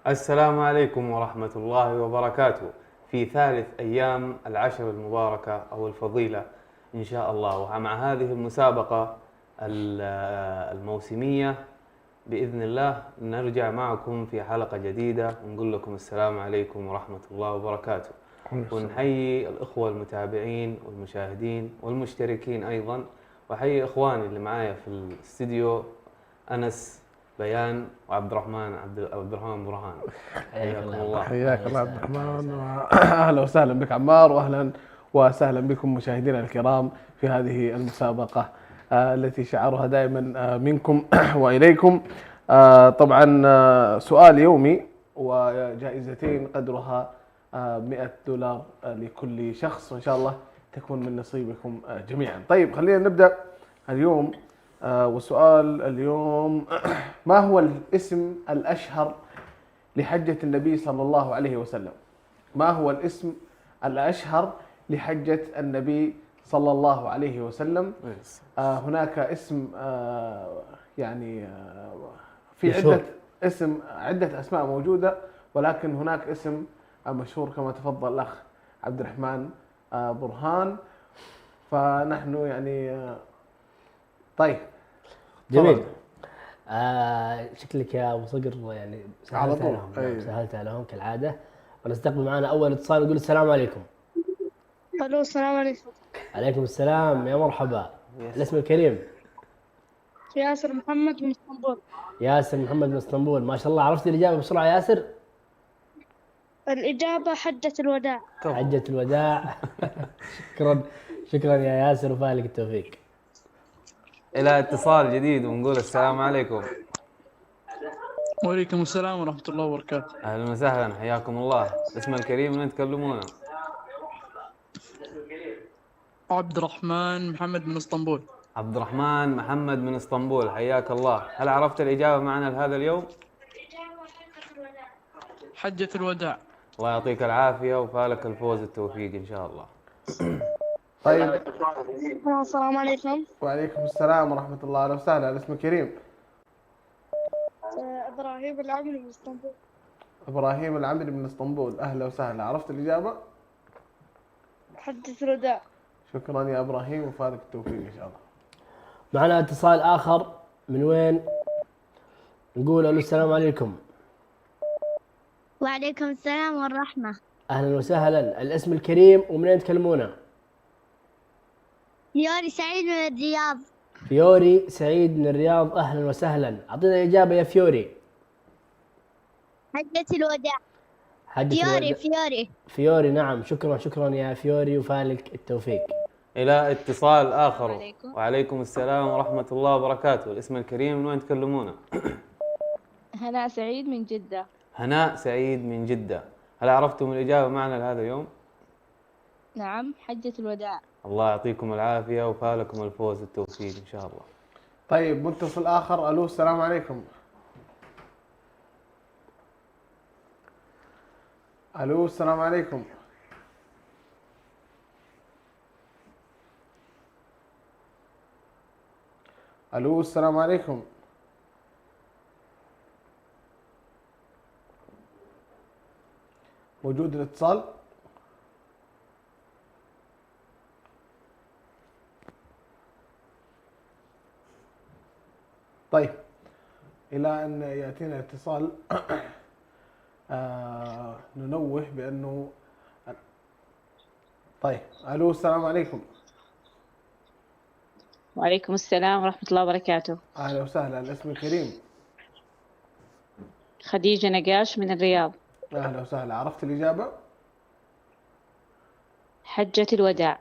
السلام عليكم ورحمة الله وبركاته. في ثالث أيام العشر المباركة أو الفضيلة إن شاء الله، ومع هذه المسابقة الموسمية بإذن الله نرجع معكم في حلقة جديدة ونقول لكم السلام عليكم ورحمة الله وبركاته. ونحيي الأخوة المتابعين والمشاهدين والمشتركين أيضا، وحيي إخواني اللي معايا في الاستديو، أنس بيان وعبد الرحمن برهان. حياكم الله. حياك الله عبد الرحمن، واهلا وسهلا بك عمار، واهلا وسهلا بكم مشاهدينا الكرام في هذه المسابقة التي شعارها دائما منكم واليكم. طبعا سؤال يومي وجائزتين قدرها $100 لكل شخص، وان شاء الله تكون من نصيبكم جميعا. طيب خلينا نبدأ اليوم. وسؤال اليوم ما هو الاسم الأشهر لحجة النبي صلى الله عليه وسلم؟ ما هو الاسم الأشهر لحجة النبي صلى الله عليه وسلم؟ هناك اسم يعني في عدة أسماء موجودة، ولكن هناك اسم مشهور كما تفضل الأخ عبد الرحمن برهان. فنحن يعني طيب جميل. شكلك يا ابو صقر يعني سهلتها لهم كالعاده. ونستقبل معنا اول اتصال، نقول السلام عليكم. الو السلام عليكم. عليكم السلام، يا مرحبا. الاسم الكريم؟ ياسر محمد من اسطنبول. ياسر محمد من اسطنبول، ما شاء الله. عرفت الاجابه بسرعه ياسر؟ الاجابه حجة الوداع. حجة الوداع. شكرا يا ياسر، وفالك التوفيق. إلى اتصال جديد ونقول السلام عليكم. وعليكم السلام ورحمة الله وبركاته. أهلا وسهلا، حياكم الله. اسم الكريم من تكلمونا؟ عبد الرحمن محمد من اسطنبول. عبد الرحمن محمد من اسطنبول، حياك الله. هل عرفت الإجابة معنا لهذا اليوم؟ حجة الوداع. الله يعطيك العافية وفالك الفوز التوفيق إن شاء الله. طيب السلام عليكم. وعليكم السلام ورحمة الله. أهلا وسهلا. الاسم الكريم؟ إبراهيم العمري من اسطنبول. إبراهيم العمري من اسطنبول، أهلا وسهلا. عرفت الإجابة؟ حجة الوداع. شكرا يا إبراهيم، وفالك التوفيق إن شاء الله. معنا اتصال آخر، من وين؟ نقول السلام عليكم. وعليكم السلام والرحمة. أهلا وسهلا. الاسم الكريم ومن أين تكلمونا؟ فيوري سعيد من الرياض. فيوري سعيد من الرياض، أهلا وسهلا. أعطينا الإجابة يا فيوري. حجة الوداع. فيوري، نعم. شكرا يا فيوري، وفالك التوفيق. إلى اتصال آخر. وعليكم السلام ورحمة الله وبركاته. الاسم الكريم من وين تكلمونا؟ هناء سعيد من جدة. هناء سعيد من جدة. هل عرفتم الإجابة معنا لهذا اليوم؟ نعم، حجة الوداع. الله يعطيكم العافية وفالكم الفوز التوفيق إن شاء الله. طيب متصل آخر. ألو السلام عليكم. ألو السلام عليكم. ألو السلام عليكم. موجود الاتصال؟ طيب إلى أن يأتينا اتصال ننوه بأنه طيب. ألو السلام عليكم. وعليكم السلام ورحمة الله وبركاته. أهلا وسهلا. الاسم الكريم؟ خديجة نقاش من الرياض. أهلا وسهلا. عرفت الإجابة؟ حجة الوداع.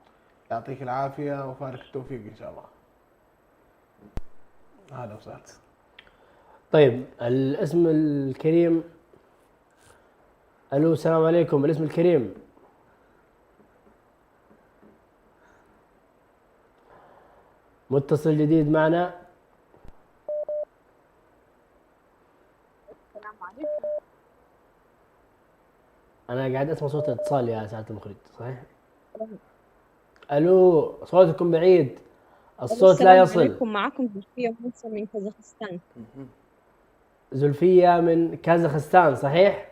يعطيك العافية وفالك التوفيق إن شاء الله. أهلا وسهلا. طيب الاسم الكريم. ألو السلام عليكم. الاسم الكريم؟ متصل جديد معنا. السلام عليكم. أنا قاعد أسمع صوت الاتصال يا سعادة المخرج، صحيح؟ ألو، صوتكم بعيد، الصوت لا يصل. عليكم. معكم زكية موسى من كازاخستان. زلفية من كازاخستان صحيح؟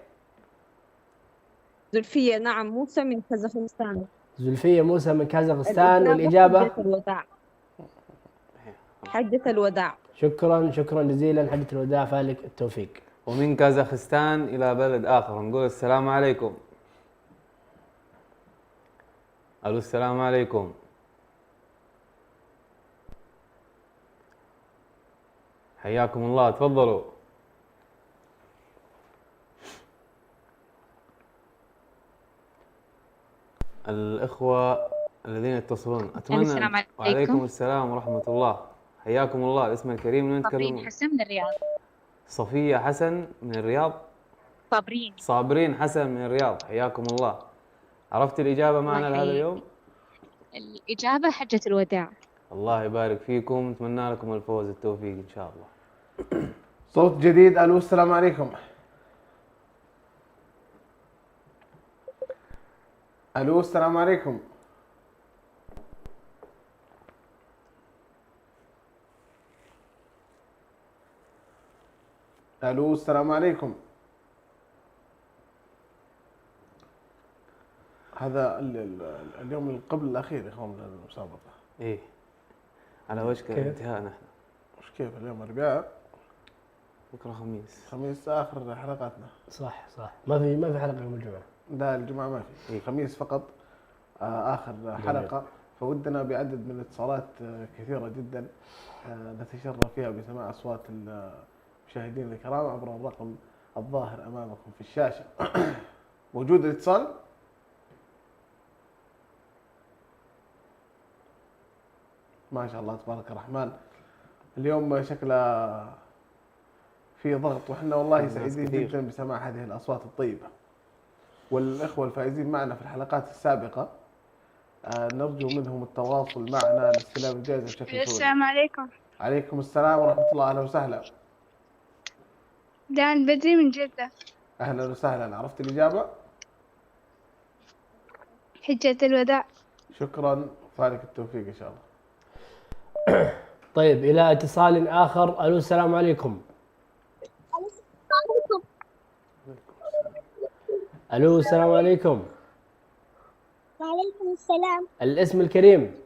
زلفية نعم، موسى من كازاخستان. زلفية موسى من كازاخستان، الإجابة والإجابة حجة الوداع. حجة الوداع. شكرا شكرا جزيلا حجة الوداع، فالك التوفيق. ومن كازاخستان إلى بلد آخر نقول السلام عليكم. ألو السلام عليكم. حياكم الله، تفضلوا. الإخوة الذين يتصلون أتمنى. السلام عليكم. وعليكم السلام ورحمة الله. حياكم الله. الاسم الكريم، من صابرين تكلمون؟ حسن من الرياض. صفية حسن من الرياض. صابرين. صابرين حسن من الرياض، حياكم الله. عرفت الإجابة معنا لهذا اليوم؟ الإجابة حجة الوداع. الله يبارك فيكم، نتمنى لكم الفوز التوفيق إن شاء الله. صوت جديد. الو السلام عليكم. الو السلام عليكم. الو السلام عليكم. هذا اليوم اللي قبل الاخير يا اخوان من المسابقه. إيه، على وشك الانتهاء نحن. مش كيف اليوم الاربعاء، بكرة خميس. خميس اخر حلقاتنا. صح صح، ما في حلقة يوم الجمعة. لا الجمعه ما في، خميس فقط اخر حلقه. فودنا بعدد من الاتصالات كثيره جدا نتشرف فيها بسماع اصوات المشاهدين الكرام عبر الرقم الظاهر امامكم في الشاشه. موجود الاتصال؟ ما شاء الله تبارك الرحمن. اليوم شكله في ضغط، وحنا والله سعيدين جدا بسماع هذه الاصوات الطيبه. والاخوه الفائزين معنا في الحلقات السابقه نرجو منهم التواصل معنا لاستلام الجائزه بشكل فوري. السلام عليكم. عليكم السلام ورحمه الله، اهلا وسهلا. دان بدري من جدة. اهلا وسهلا. عرفت الاجابه؟ حجة الوداع. شكرا، فالك التوفيق ان شاء الله. طيب إلى اتصال آخر. ألو السلام عليكم. ألو السلام عليكم. وعليكم السلام. الاسم الكريم؟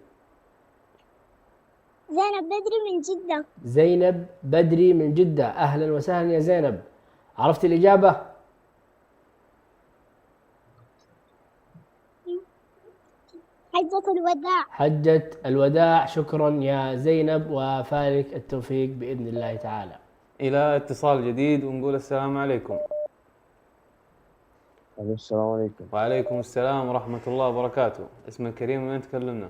زينب بدري من جدة. زينب بدري من جدة، أهلا وسهلا يا زينب. عرفت الإجابة؟ حجة الوداع. حجة الوداع. شكرا يا زينب، وفالك التوفيق بإذن الله تعالى. إلى اتصال جديد ونقول السلام عليكم. السلام عليكم. وعليكم السلام ورحمة الله وبركاته. اسم الكريم، من تكلمنا؟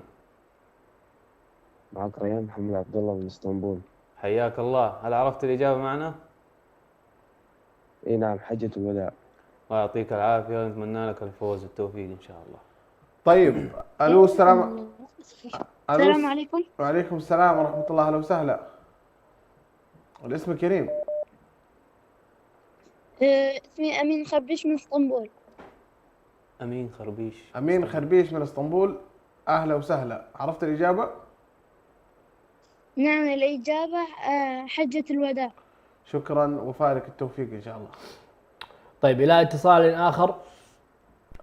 معك ريان محمد عبد الله من اسطنبول. حياك الله. هل عرفت الإجابة معنا؟ اي نعم، حجة الوداع. الله يعطيك العافية، ونتمنى لك الفوز والتوفيق إن شاء الله. طيب الو السلام. السلام عليكم. وعليكم السلام ورحمه الله، اهلا وسهلا. الاسم الكريم؟ اسمي أمين خربيش من اسطنبول. أمين خربيش. امين خربيش من اسطنبول، اهلا وسهلا. عرفت الاجابه؟ نعم الإجابة حجة الوداع. شكرا، وفالك التوفيق ان شاء الله. طيب إلى اتصال آخر.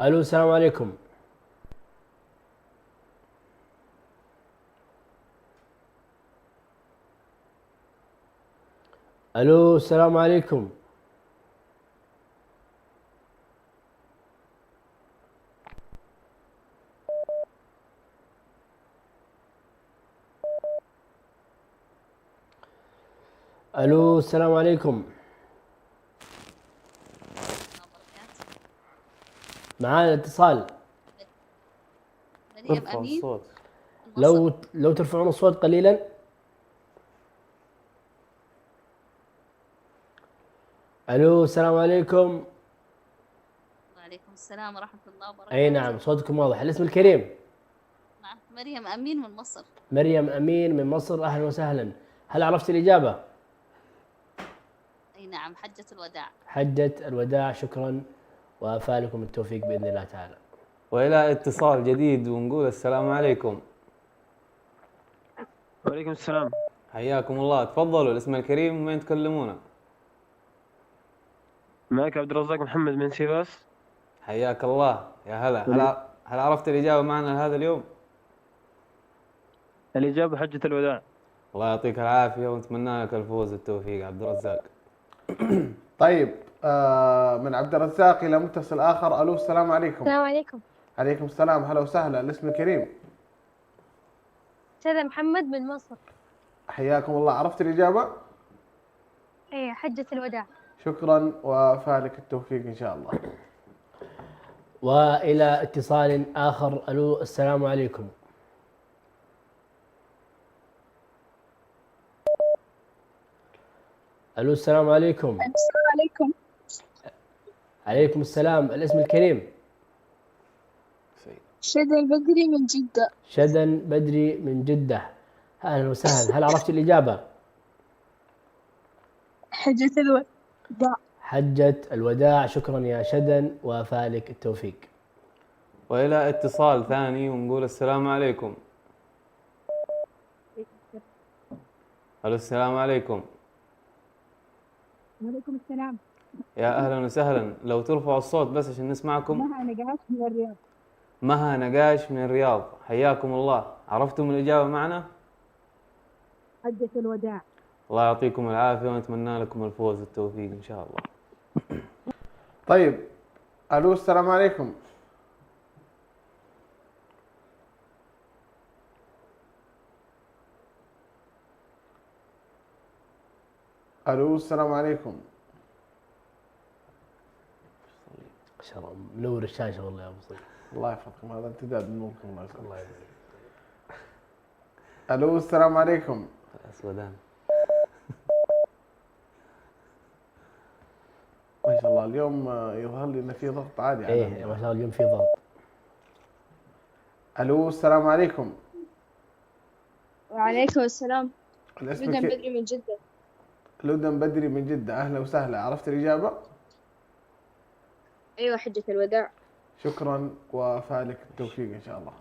ألو السلام عليكم. ألو السلام عليكم. ألو السلام عليكم. معانا اتصال. ارفع الصوت. لو ترفعون الصوت قليلا. ألو السلام عليكم. وعليكم السلام ورحمة الله وبركاته. أي نعم، صوتكم واضح. الاسم الكريم؟ نعم، مريم أمين من مصر. مريم أمين من مصر، أهلا وسهلا. هل عرفت الإجابة؟ أي نعم، حجة الوداع. حجة الوداع. شكرا، وفالكم التوفيق بإذن الله تعالى. وإلى اتصال جديد ونقول السلام عليكم. وعليكم السلام. حياكم الله، تفضلوا. الاسم الكريم، وين تكلمونا؟ معك عبد الرزاق محمد من سيفاس. حياك الله يا هلا. هل عرفت الإجابة معنا لهذا اليوم؟ الإجابة حجة الوداع. الله يعطيك العافية ونتمنى لك الفوز والتوفيق عبد الرزاق. طيب من عبد الرزاق إلى متصل آخر. ألو السلام عليكم. السلام عليكم. عليكم السلام، هلا وسهلا. الاسم الكريم؟ أستاذ محمد من مصر. حياكم الله. عرفت الإجابة؟ إيه، حجة الوداع. شكرا وفالك التوفيق إن شاء الله. والى اتصال اخر. الو السلام عليكم. الو السلام عليكم. السلام عليكم. عليكم السلام. الاسم الكريم؟ شذى البدري من جدة. شدن بدري من جدة. اهلا وسهلا. هل عرفت الاجابه؟ حجة الوداع. حجة الوداع. شكرا يا شدن وفالك التوفيق. وإلى اتصال ثاني ونقول السلام عليكم. ألو السلام عليكم. وعليكم السلام. يا أهلا وسهلا، لو ترفعوا الصوت بس عشان نسمعكم. مها نقاش من الرياض. مها نقاش من الرياض، حياكم الله. عرفتم الإجابة معنا؟ حجة الوداع. الله يعطيكم العافية ونتمنى لكم الفوز والتوفيق إن شاء الله. طيب ألو السلام عليكم. ألو السلام عليكم. منور الشاشة والله يا أبو صيد. الله يحفظكم، هذا امتداد من ممكن. الله يبارك. ألو السلام عليكم. الأسودان. ما شاء الله اليوم يظهر لي إن في ضغط عالي. إيه ما شاء الله اليوم في ضغط. ألو السلام عليكم. وعليكم السلام. الاسم لدن بدري من جدة. لدن بدري من جدة، أهلا وسهلا. عرفت الإجابة؟ أيوة، حجة الوداع. شكرا وفالك التوفيق إن شاء الله.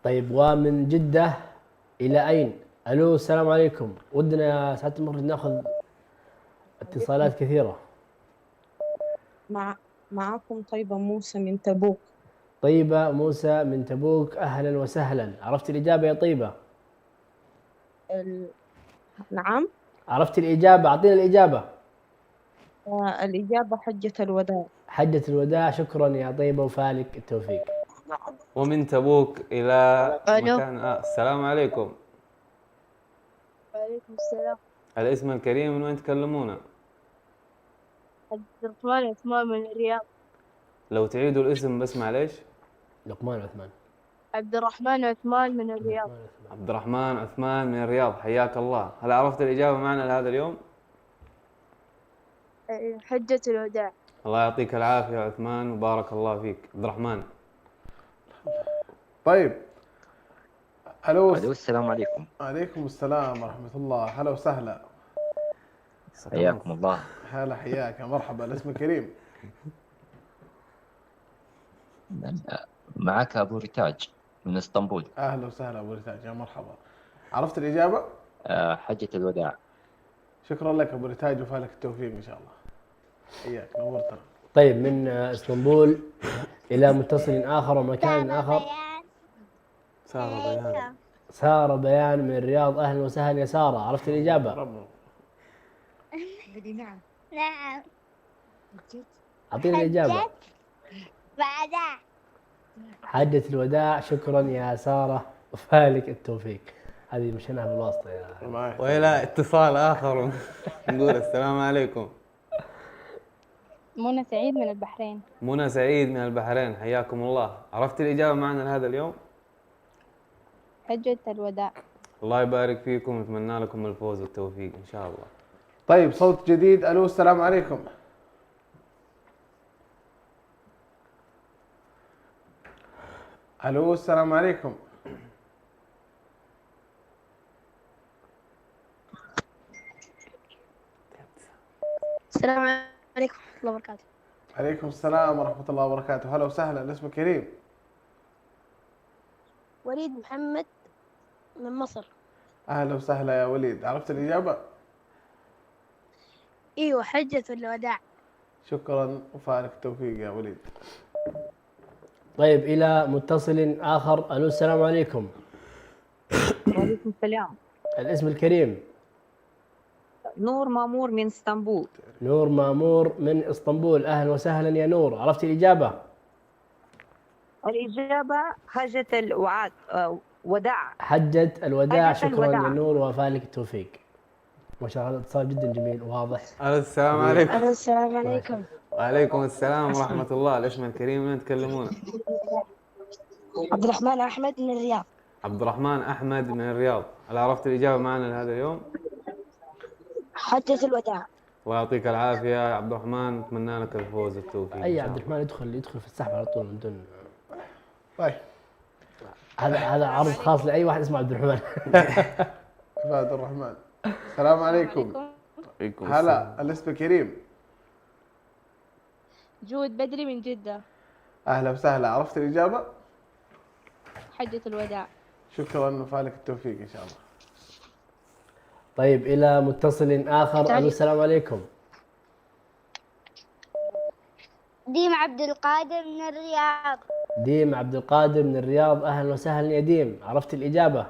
طيب ومن جدة إلى أين؟ ألو السلام عليكم. ودنا يا سعادة المخرج ناخذ اتصالات كثيرة. معكم طيبة موسى من تبوك. طيبة موسى من تبوك، أهلا وسهلا. عرفت الإجابة يا طيبة؟ نعم. عرفت الإجابة؟ أعطينا الإجابة. الإجابة حجة الوداع. حجة الوداع. شكرا يا طيبة وفالك التوفيق. ومن تبوك إلى ألو. مكان السلام عليكم. وعليكم السلام. الاسم الكريم من وين تكلمونا؟ عبد الرحمن عثمان من الرياض. لو تعيدوا الاسم بس معليش. لقمان عثمان. عبد الرحمن عثمان من الرياض. عبد الرحمن عثمان من الرياض، حياك الله. هل عرفت الإجابة معنا لهذا اليوم؟ حجة الوداع. الله يعطيك العافية يا عثمان وبارك الله فيك. عبد الرحمن. طيب ألو السلام عليكم. عليكم السلام ورحمة الله. هلا وسهلا. حياكم الله. هلا حياك، مرحبا. الاسم الكريم؟ معك أبو رتاج من اسطنبول. أهلا وسهلا أبو رتاج، يا مرحبا. عرفت الإجابة؟ حجة الوداع. شكرا لك أبو رتاج وفالك التوفيق إن شاء الله. حياك، نورتنا. طيب من اسطنبول إلى متصل آخر ومكان آخر. سارة بيان من الرياض، أهلا وسهلا يا سارة. عرفت الإجابة؟ نعم. نعم. أعطينا الإجابة. بعدها. حجة الوداع. شكرا يا سارة وفالك التوفيق. هذه مشيناها بالواسطة يا. وإلى اتصال آخر نقول السلام عليكم. منى سعيد من البحرين. منى سعيد من البحرين، حياكم الله. عرفت الإجابة معنا لهذا اليوم؟ حجة الوداع. الله يبارك فيكم ونتمنى لكم الفوز والتوفيق إن شاء الله. طيب صوت جديد. ألو السلام عليكم. ألو السلام عليكم. السلام عليكم ورحمة الله وبركاته. عليكم السلام ورحمة الله وبركاته. هلا وسهلا. الاسم الكريم؟ وليد محمد من مصر. أهلا وسهلا يا وليد. عرفت الإجابة؟ ايوه، حجة الوداع. شكرا وفالك التوفيق يا وليد. طيب إلى متصل آخر. ألو السلام عليكم. وعليكم السلام. الاسم الكريم. نور مامور من اسطنبول. نور مامور من اسطنبول، أهلا وسهلا يا نور. عرفت الإجابة؟ الإجابة حجة الوعد وداع. حجة الوداع. حجة شكرا الوداع. يا نور وفالك التوفيق. ما شاء الله الاتصال جدا جميل وواضح. السلام عليكم. السلام عليكم. وعليكم السلام ورحمة الله. الاسم الكريم من تكلمونه؟ عبد الرحمن أحمد من الرياض. عبد الرحمن أحمد من الرياض. هل عرفت الإجابة معنا لهذا اليوم؟ حجة الوداع. الله يعطيك العافية يا عبد الرحمن، نتمنى لك الفوز والتوفيق. أي عبد الرحمن يدخل في السحب على طول من دون. طيب هذا عرض خاص لأي واحد اسمه عبد الرحمن. عباد الرحمن. السلام عليكم. هلا الاسم الكريم. جود بدري من جدة. اهلا وسهلا. عرفت الاجابه؟ حجة الوداع. شكرا وفالك التوفيق ان شاء الله. طيب إلى متصل آخر. ألو السلام عليكم. ديم عبد القادر من الرياض. ديم عبد القادر من الرياض، أهلا وسهلا يا ديم. عرفت الإجابة؟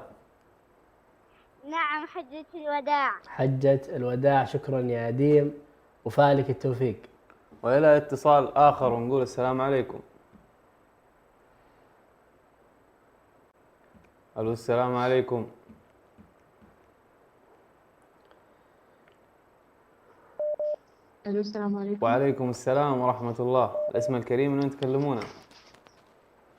نعم حجة الوداع. حجة الوداع. شكرا يا ديم وفالك التوفيق. وإلى اتصال آخر ونقول السلام عليكم. ألو السلام عليكم. ألو السلام عليكم. وعليكم السلام ورحمة الله. الاسم الكريم من تكلمونه؟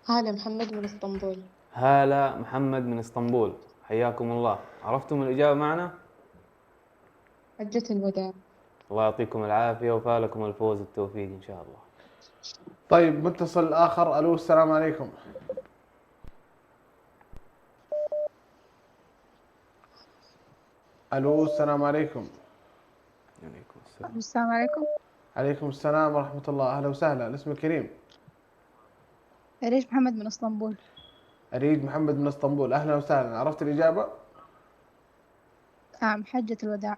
هلا محمد من اسطنبول. هالة محمد من اسطنبول، حياكم الله. عرفتم الإجابة معنا؟ حجة الوداع. الله يعطيكم العافية وفالكم الفوز والتوفيق إن شاء الله. طيب متصل آخر. ألو السلام عليكم. ألو السلام عليكم. السلام عليكم. عليكم السلام ورحمة الله. أهلا وسهلا. الاسم الكريم. أريج محمد من اسطنبول. أريد محمد من اسطنبول، أهلا وسهلا. عرفت الإجابة؟ نعم حجة الوداع.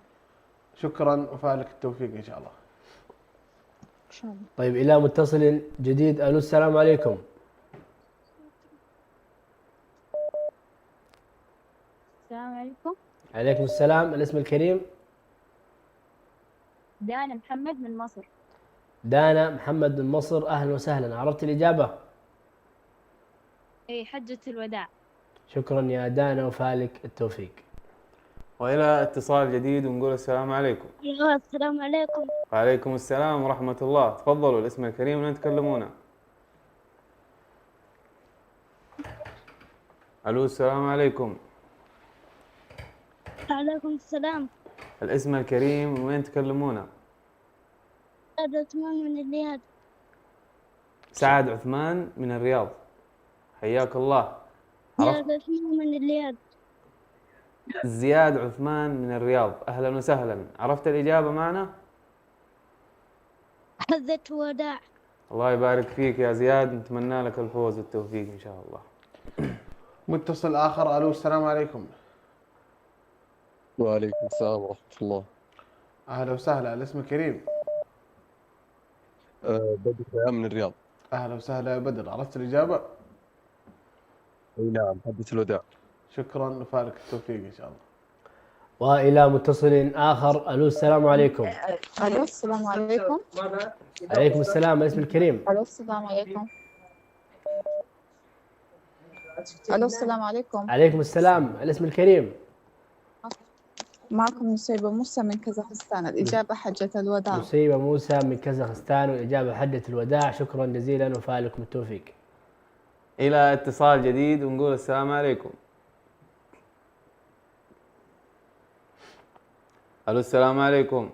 شكرا وفالك التوفيق إن شاء الله. إن شاء الله. طيب إلى متصل جديد. ألو السلام عليكم. السلام عليكم. عليكم السلام. الاسم الكريم. دانا محمد من مصر. دانا محمد من مصر، أهلا وسهلا. عرفت الإجابة؟ اي حجة الوداع. شكرا يا دانا وفالك التوفيق. وإلى اتصال جديد ونقول السلام عليكم. السلام عليكم. وعليكم السلام ورحمة الله. تفضلوا. الاسم الكريم من تكلمونه؟ ألو السلام عليكم. وعليكم السلام. الاسم الكريم من وين تكلمونه؟ سعد عثمان من الرياض. سعد عثمان من الرياض، حياك الله. زياد عثمان من الرياض. زياد عثمان من الرياض، أهلا وسهلا. عرفت الإجابة معنا؟ حجة الوداع. الله يبارك فيك يا زياد، نتمنى لك الفوز والتوفيق إن شاء الله. متصل آخر. ألو السلام عليكم. وعليكم السلام ورحمة الله. أهلا وسهلا. الاسم الكريم. بدر ريان من الرياض. أهلا وسهلا يا بدر. عرفت الإجابة؟ أي نعم حجة الوداع. شكرا وفالك التوفيق إن شاء الله. وإلى متصل آخر. ألو السلام عليكم. ألو السلام عليكم. عليكم السلام. الاسم الكريم. ألو السلام عليكم. ألو السلام عليكم. عليكم السلام. الاسم الكريم. معكم نسيبة موسى من كازاخستان. الإجابة حجة الوداع. نسيبة موسى من كازاخستان والإجابة حجة الوداع. شكرا جزيلا وفالكم التوفيق. إلى اتصال جديد ونقول السلام عليكم. ألو السلام عليكم.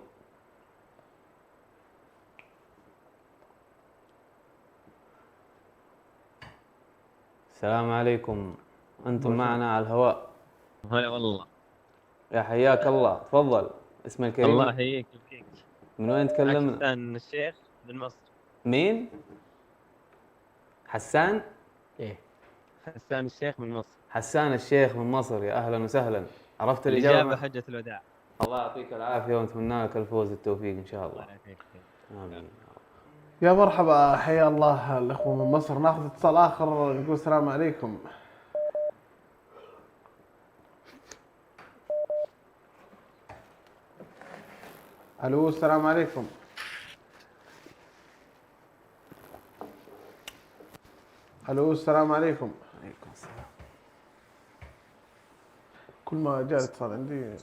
السلام عليكم، أنتم معنا على الهواء. هلا والله. يا حياك الله، تفضل. اسم الكريم. الله يحييك ويبقيك. من وين تكلمنا؟ حسان الشيخ من مصر. مين؟ حسان؟ إيه. حسان الشيخ من مصر. حسان الشيخ من مصر، يا أهلا وسهلا. عرفت الإجابة حجة الوداع. الله يعطيك العافية ونتمنى لك الفوز والتوفيق إن شاء الله. الله يعافيك. آمين. يا مرحبا، حيا الله الأخوة من مصر. ناخذ اتصال آخر، نقول السلام عليكم. ألو السلام عليكم. ألو السلام عليكم. عليكم السلام. كل ما جاء اتصال عندي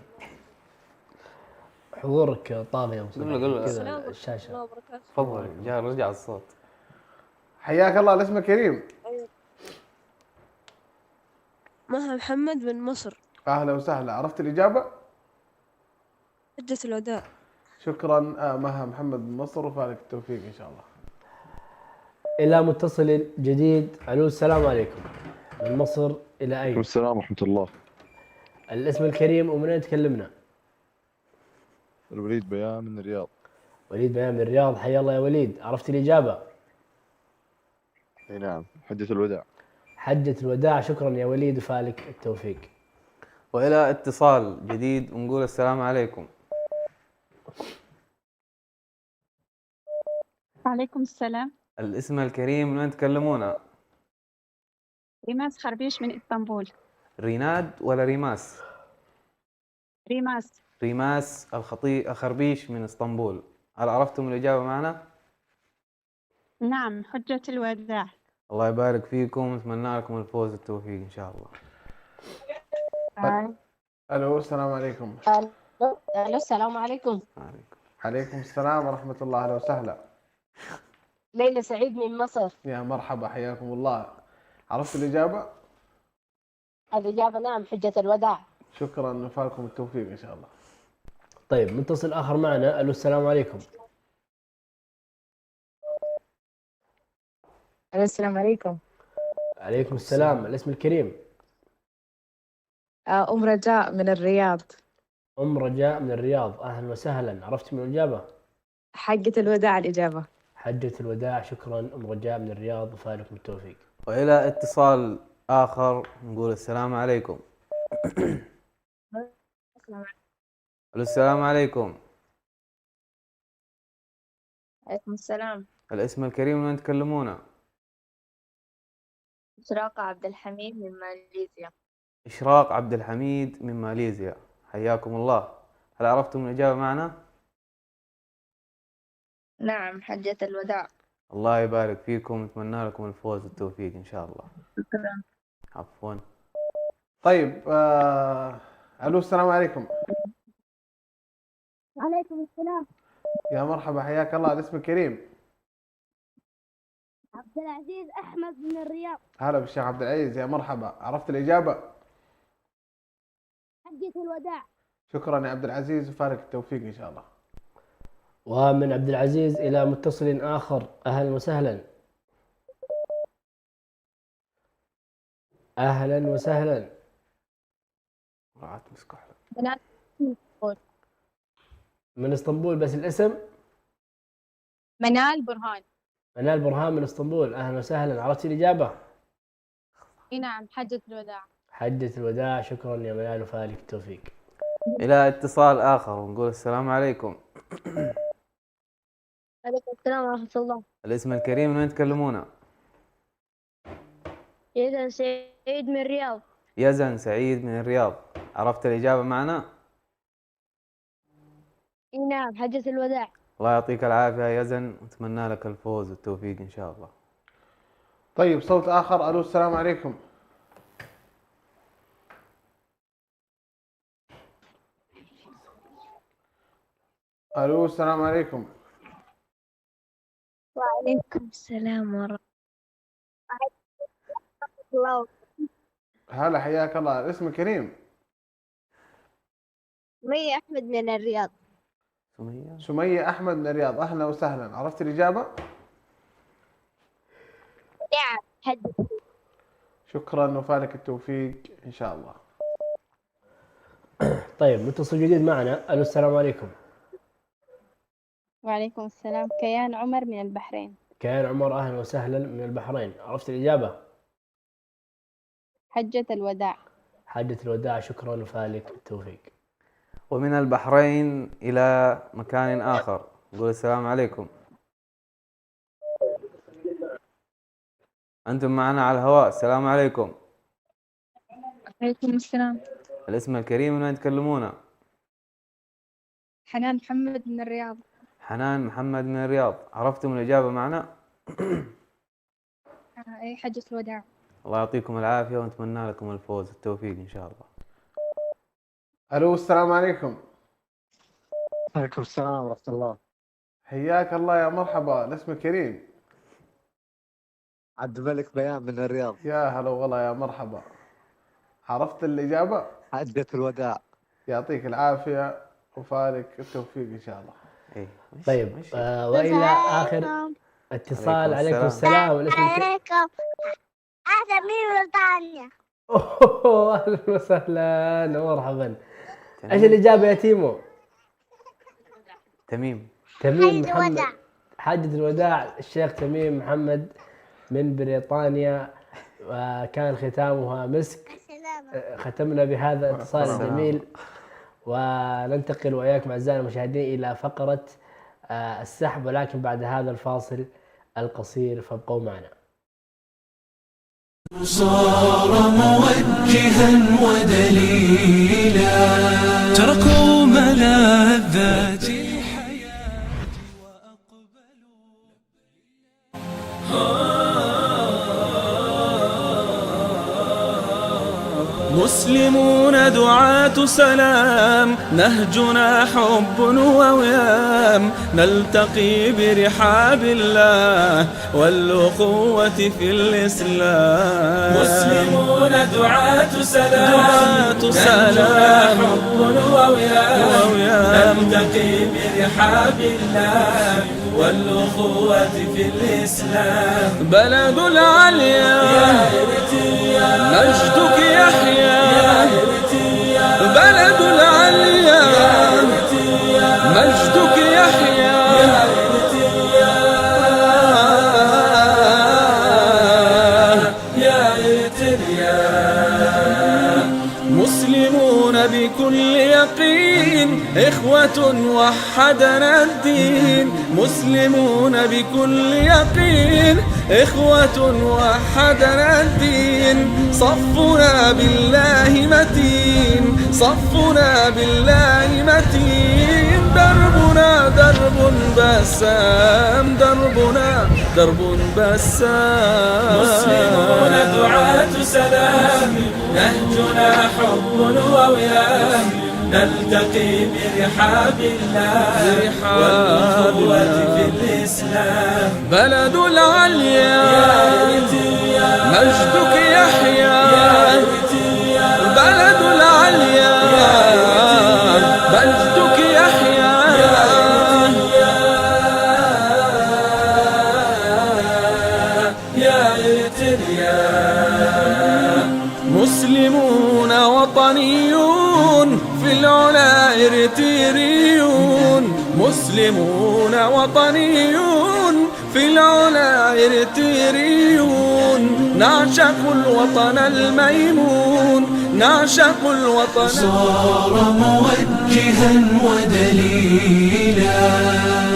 حضورك طاغي يا ابو سعود. قول له. كذا الشاشه. تفضل، رجع الصوت. حياك الله، الاسم الكريم. مها محمد من مصر. أهلا وسهلا، عرفت الإجابة؟ حجة الوداع. شكرا مها محمد من مصر، وفالك التوفيق إن شاء الله. الى متصل جديد. الو السلام عليكم. من مصر الى اين؟ السلام ورحمة الله. الاسم الكريم ومن اين تكلمنا؟ الوليد بيان من الرياض. وليد بيان من الرياض، حيا الله يا وليد. عرفت الاجابه؟ اي نعم، حجة الوداع. حجة الوداع. شكرا يا وليد وفالك التوفيق. والى اتصال جديد ونقول السلام عليكم. وعليكم السلام. الاسم الكريم من وين تكلمونا؟ ريماس خربيش من اسطنبول. ريناد ولا ريماس؟ ريماس. ريماس الخربيش من اسطنبول. هل عرفتم الإجابة معنا؟ نعم، حجة الوداع. الله يبارك فيكم، نتمنى لكم الفوز والتوفيق إن شاء الله. ألو السلام عليكم. الو السلام عليكم. عليكم السلام ورحمة الله، أهلا وسهلا. ليلى سعيد من مصر. يا مرحبا، حياكم الله. عرفت الإجابة؟ الإجابة نعم، حجة الوداع. شكرا، وفالكم التوفيق إن شاء الله. طيب متصل آخر معنا. الو السلام عليكم. السلام عليكم. عليكم السلام. الاسم الكريم؟ أم رجاء من الرياض. أم رجاء من الرياض، أهلا وسهلا. عرفت من الإجابة؟ حجة الوداع الإجابة. حجة الوداع. شكرا أم رجاء من الرياض وفالكم التوفيق. وإلى اتصال آخر نقول السلام عليكم. السلام عليكم. عليكم السلام. الاسم الكريم من وين تكلمونا؟ إشراق عبد الحميد من ماليزيا. إشراق عبد الحميد من ماليزيا، حياكم الله. هل عرفتم الإجابة معنا؟ نعم، حجة الوداع. الله يبارك فيكم، نتمنى لكم الفوز والتوفيق إن شاء الله. شكرا. عفوا. طيب ألو السلام عليكم. وعليكم السلام. يا مرحبا، حياك الله، الاسم الكريم. عبد العزيز أحمد من الرياض. هلا بالشيخ عبد العزيز، يا مرحبا. عرفت الإجابة؟ حجة الوداع. شكرا يا عبد العزيز، وفالك التوفيق إن شاء الله. ومن عبد العزيز إلى متصل آخر. أهلا وسهلا. أهلا وسهلا. من اسطنبول، بس الاسم؟ منال برهان. منال برهان من اسطنبول، أهلا وسهلا. عرفتي الإجابة؟ نعم، حجة الوداع. حجة الوداع. شكرا يا منال وفالك التوفيق. إلى اتصال آخر ونقول السلام عليكم. عليكم السلام ورحمة الله. الاسم الكريم من وين تكلمونا؟ يزن سعيد من الرياض. يزن سعيد من الرياض. عرفت الإجابة معنا؟ نعم، حجة الوداع. الله يعطيك العافية يا يزن، ونتمنى لك الفوز والتوفيق إن شاء الله. طيب صوت آخر. ألو السلام عليكم. ألو السلام عليكم. وعليكم السلام ورحمة الله. هلا، حياك الله، الاسم الكريم. سمية أحمد من الرياض. سمية أحمد من الرياض، أهلا وسهلا. عرفت الإجابة؟ نعم، حجة. شكرا، وفالك التوفيق إن شاء الله. طيب متصل جديد معنا. ألو السلام عليكم. وعليكم السلام. كيان عمر من البحرين. كيان عمر، أهلا وسهلا من البحرين. عرفت الإجابة؟ حجة الوداع. حجة الوداع. شكرا وفالك التوفيق. ومن البحرين إلى مكان آخر نقول السلام عليكم. أنتم معنا على الهواء. السلام عليكم. عليكم السلام. الاسم الكريم من وين تكلمونا؟ حنان محمد من الرياض. حنان محمد من الرياض. عرفتم الإجابة معنا؟ أي حجة الوداع. الله يعطيكم العافية ونتمنى لكم الفوز والتوفيق إن شاء الله. الو السلام عليكم. وعليكم السلام ورحمة الله. حياك الله يا مرحبا. الاسم الكريم؟ عبد الملك بيان من الرياض. يا هلا والله يا مرحبا. عرفت الإجابة؟ حجة الوداع. يعطيك العافية وفالك التوفيق إن شاء الله. إيه. طيب وإلى آخر اتصال. عليكم السلام. الاسم عليكم. أهلا من بريطانيا. أوه أهلا وسهلا ومرحبا. إيش الإجابة يا تيمو؟ تميم محمد. حجة الوداع الشيخ تميم محمد من بريطانيا، وكان ختامها مسك. ختمنا بهذا الاتصال الجميل، وننتقل وإياكم أعزائنا المشاهدين إلى فقرة السحب، ولكن بعد هذا الفاصل القصير فابقوا معنا. صار موجها ودليلا، تركوا ملاذات الحياة وأقبلوا. مسلمون دعاة سلام، نهجنا حب ووئام، نلتقي برحاب الله والأخوة في الإسلام. مسلمون دعاة سلام، نهجنا حب ووئام، نلتقي برحاب الله والأخوة في الإسلام. بلد العليا مجدك يحيى، بلد العليا مجدك يحيى، يا إرتريا. مسلمون بكل يقين، إخوة وحدنا الدين. مسلمون بكل يقين، إخوة وحدنا الدين. صفنا بالله متين، صفنا بالله متين. دربنا درب بسام، دربنا درب بسام. مسلمون دعاة سلام، نهجنا حب ووئام، نلتقي برحاب الله والأخوة في الإسلام. بلد العليا مجدك يحيى، بلد العليا مجدك يحيى، يا إرتريا. مسلمون وطنيون في العلا إرتريون، مسلمون وطنيون في العلا إرتريون. نعشق الوطن الميمون، نعشق الوطن. صار موجها ودليلا،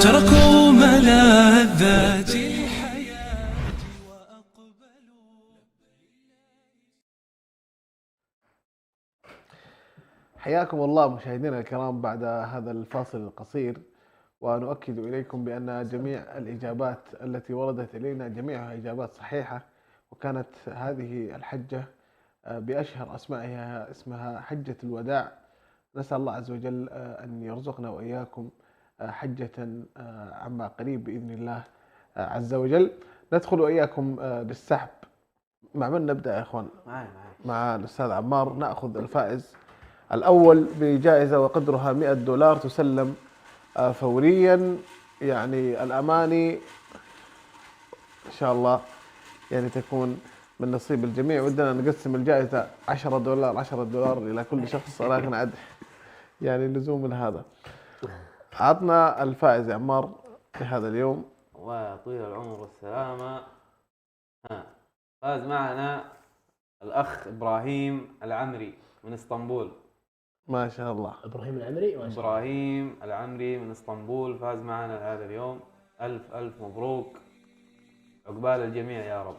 تركوا ملاذات الحياة وأقبلوا. حياكم الله مشاهدينا الكرام بعد هذا الفاصل القصير، ونؤكد إليكم بأن جميع الإجابات التي وردت إلينا جميعها إجابات صحيحة، وكانت هذه الحجة بأشهر أسمائها اسمها حجة الوداع. نسأل الله عز وجل أن يرزقنا وإياكم حجة عما قريب بإذن الله عز وجل. ندخل وإياكم بالسحب. مع من نبدأ يا إخوان؟ مع الأستاذ عمار. نأخذ الفائز الأول بجائزة وقدرها $100 تسلم فوريا. يعني الأماني إن شاء الله يعني تكون من نصيب الجميع. ودنا نقسم الجائزة $10 إلى كل شخص، ولكن عاد يعني لزوم هذا. عطنا الفائز يا عمار لهذا اليوم. وطويل العمر والسلامة. فاز معنا الأخ إبراهيم العمري من اسطنبول. ما شاء الله. إبراهيم العمري ما شاء الله. إبراهيم العمري من اسطنبول فاز معنا هذا اليوم. ألف ألف مبروك، عقبال الجميع يا رب.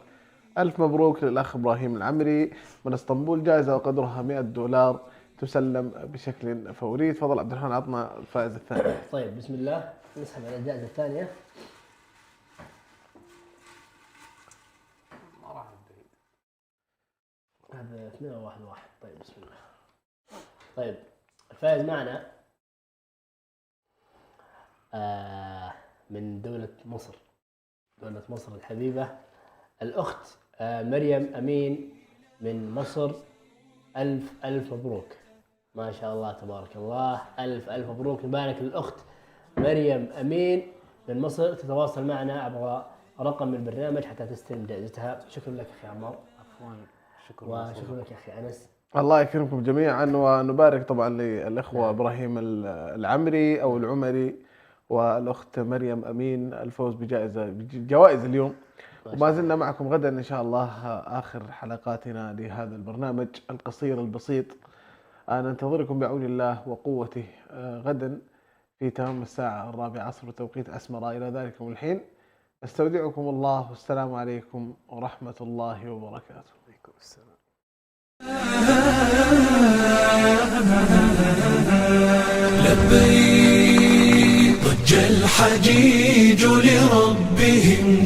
ألف مبروك للأخ إبراهيم العمري من اسطنبول، جائزة وقدرها $100 تسلم بشكل فوري. تفضل عبد الرحمن، عطنا الفائز الثاني. طيب بسم الله، نسحب على الجائزة الثانية. هذا 2-1-1. طيب بسم الله. طيب الفائز معنا من دولة مصر، دولة مصر الحبيبة، الأخت مريم أمين من مصر. ألف مبروك، ما شاء الله تبارك الله، ألف مبروك. نبارك للأخت مريم أمين من مصر. تتواصل معنا عبر رقم البرنامج حتى تستلم جائزتها. شكرا لك أخي عمار. عفوا، وشكرا لك يا أخي أنس. الله يكرمكم جميعا، ونبارك طبعا للإخوة إبراهيم العمري أو العمري والأخت مريم أمين الفوز بجوائز اليوم. وما زلنا معكم غدا إن شاء الله، آخر حلقاتنا لهذا البرنامج القصير البسيط. ننتظركم بعون الله وقوته غدا في تمام الساعة 4 توقيت أسمرة. إلى ذلك الحين نستودعكم الله، والسلام عليكم ورحمة الله وبركاته. عليكم السلام. لبيك ضج الحجيج لربهم